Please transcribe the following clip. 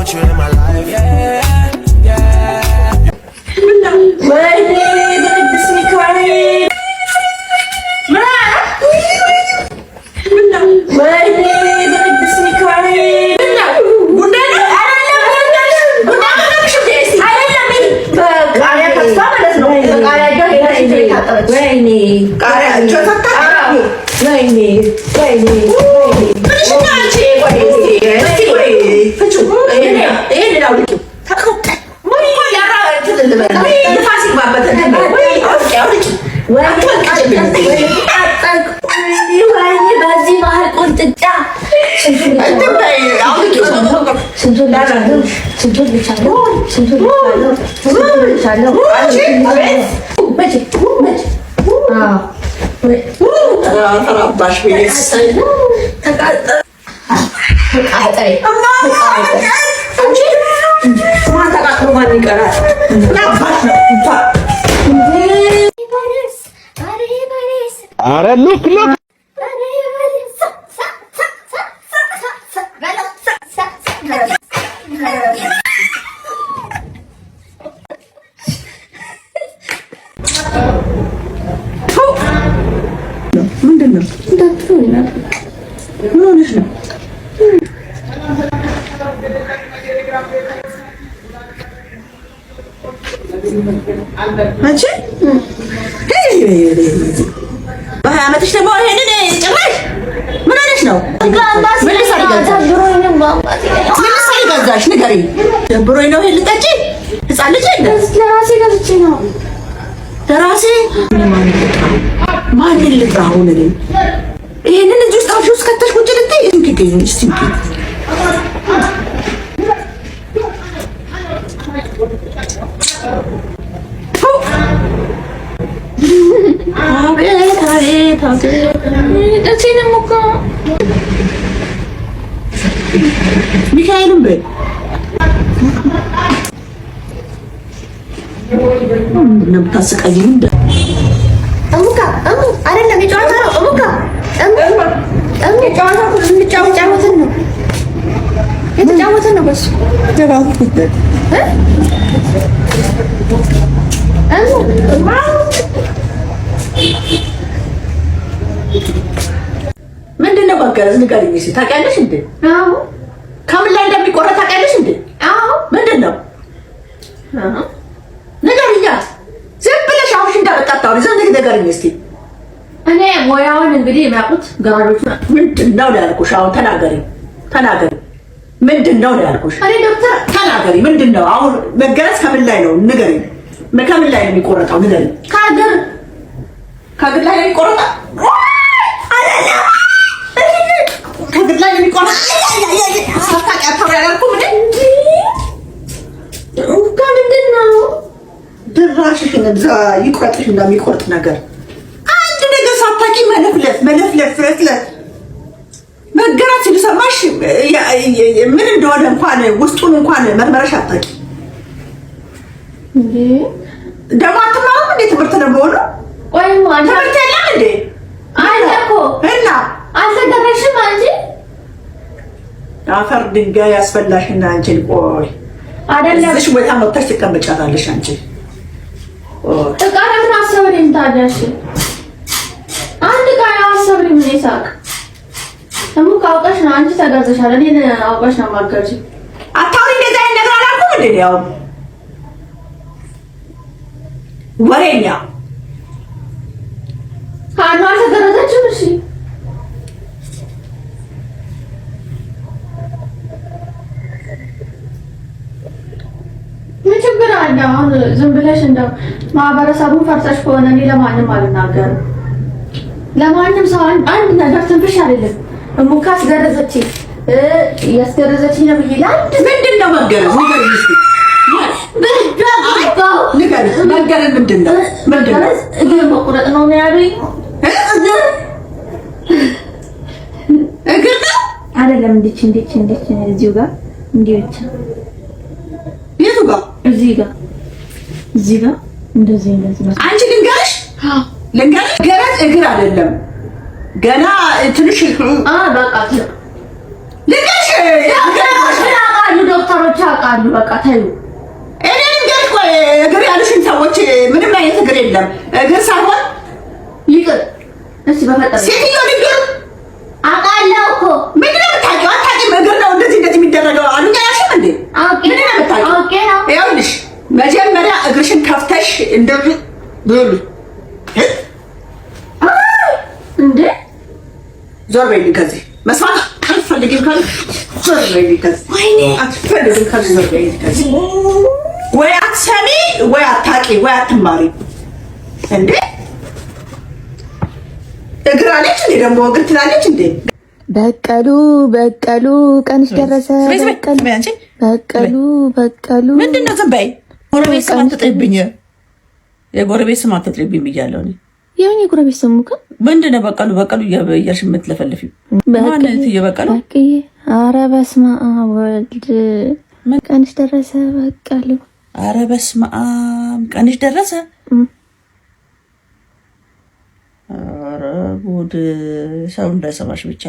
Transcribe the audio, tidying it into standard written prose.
want you in my life. Yeah, yeah. Wait, this is crying. Look. Mikhail'im böyle. Ne bu tasık acıyım da. Amuka, aynen bir çanta var. Amuka. Çanta kurun, çanta mı? Itu çanta mı bas? Devam bitti. ምንድን ነው ባገረዝ ንገሪኝ እስኪ ታውቂያለሽ እንዴ? አዎ ከምን ላይ እንደሚቆረጥ ታውቂያለሽ እንዴ? አዎ ምንድን ነው? ንገሪኝ። ዝም ብለሽ አሁን እንዳበጣጣው ዝም ብለሽ ንገሪኝ እስኪ። እኔ ሙያውን እንግዲህ የሚያውቁት ገራዶቹ ምንድን ነው ያልኩሽ? አሁን ተናገሪ። ምንድን ነው ያልኩሽ? እኔ ዶክተር ተናገሪ። ምንድን ነው አሁን መገረዝ ከምን ላይ ነው ንገሪኝ። ከምን ላይ ነው የሚቆረጠው ንገሪኝ። ከእግር ላይ ነው የሚቆረጠው? ከግድ ላይ የሚቆረጥ ሳታውቂያት ያላልኩም እንዴ? ከምንድን ነው ድራሽሽን እዛ ይቆረጥሽ እንደሚቆርጥ ነገር አንድ ነገር ሳታውቂ መለፍለፍ መገራት ሲሰማሽ ምን እንደሆነ እንኳን ውስጡን እንኳን መርመረሽ አታውቂ እንዴ? ደግሞ አትማሩም እንዴ? ትምህርት ነው በሆነ ትምህርት የለም እንዴ? አለ እኮ እና አልተደረሽም አንቺ አፈር ድንጋይ ያስፈላሽና አንቺ ቆይ አይደለም እሺ ወይ ታመጣሽ ትቀመጫታለሽ አንቺ ተቃራኒ አሰብሪም ታዲያሽ አንድ ጋር አሰብሪም ምን ይሳቅ ደግሞ ካውቀሽ ነው አንቺ ተጋዘሻል እኔ አውቀሽ ነው ማከርሽ አታውሪ እንደዛ ነገር አላልኩም እንዴ ያው ወሬኛ ካና ተደረሰችም እሺ ምን ችግር አለ? አሁን ዝም ብለሽ እንደው ማህበረሰቡን ፈርሰሽ ከሆነ እኔ ለማንም አልናገርም። ለማንም ሰው አንድ ነገር ትንፍሽ አይደለም። እሙካ አስገረዘችኝ ያስገረዘችኝ ነው ብዬ ለአንድ ምንድን ነው መገረዝ? ንገሪኝ እስኪ መገረዝ ምንድን ነው? እግር መቁረጥ ነው ያሉኝ። እግር ነው አይደለም። እንዴት እዚሁ ጋር እንዴ ብቻ የቱ ጋር? እዚህ ጋር እንደዚህ አንቺ ልንገርሽ ገረዝ እግር አይደለም ገና ትንሽ በቃ ልንገርሽ ያውቃሉ ዶክተሮች ያውቃሉ። በቃ ታዩ እኔ እንግዲህ ቆይ እግር ያሉሽን ሰዎች ምንም አይነት እግር የለም። እግር ሳይሆን ይቅር እስቲ በፈጠረ ሴትዮ ልንገር አውቃለሁ እኮ ምንድን ነው የምታውቂው? አታውቂም? እግር ነው እንደዚህ የሚደረገው አሉኝ አላልሽም እንዴ? ምንድን ነው የምታውቂው? አውቄ ነው። ይኸውልሽ መጀመሪያ እግርሽን ከፍተሽ እንደዚህ ብሉ እንዴ ዞር በይልኝ ከዚህ መስማት አልፈልግም ካል ዞር በይልኝ ከዚህ ወይኔ አትፈልግም ካል ዞር በይልኝ ከዚህ ወይ አትሰሚ ወይ አታውቂ ወይ አትማሪ እንዴ እግር አለች እንዴ ደግሞ እግር ትላለች እንዴ በቀሉ ቀንሽ ደረሰ በቀሉ ምንድን ነው ዝም በይ ጎረቤት ስም አትጥሪብኝ የጎረቤት ስም አትጥሪብኝ ብያለሁ እኔ የምን የጎረቤት ስም እኮ ምንድን ነው በቀሉ እያልሽ የምትለፈልፊው ማለት እየበቀሉ ኧረ በስመ አብ ወልድ ቀንሽ ደረሰ በቀሉ ኧረ በስመ አብ ቀንሽ ደረሰ ኧረ ጉድ ሰው እንዳይሰማሽ ብቻ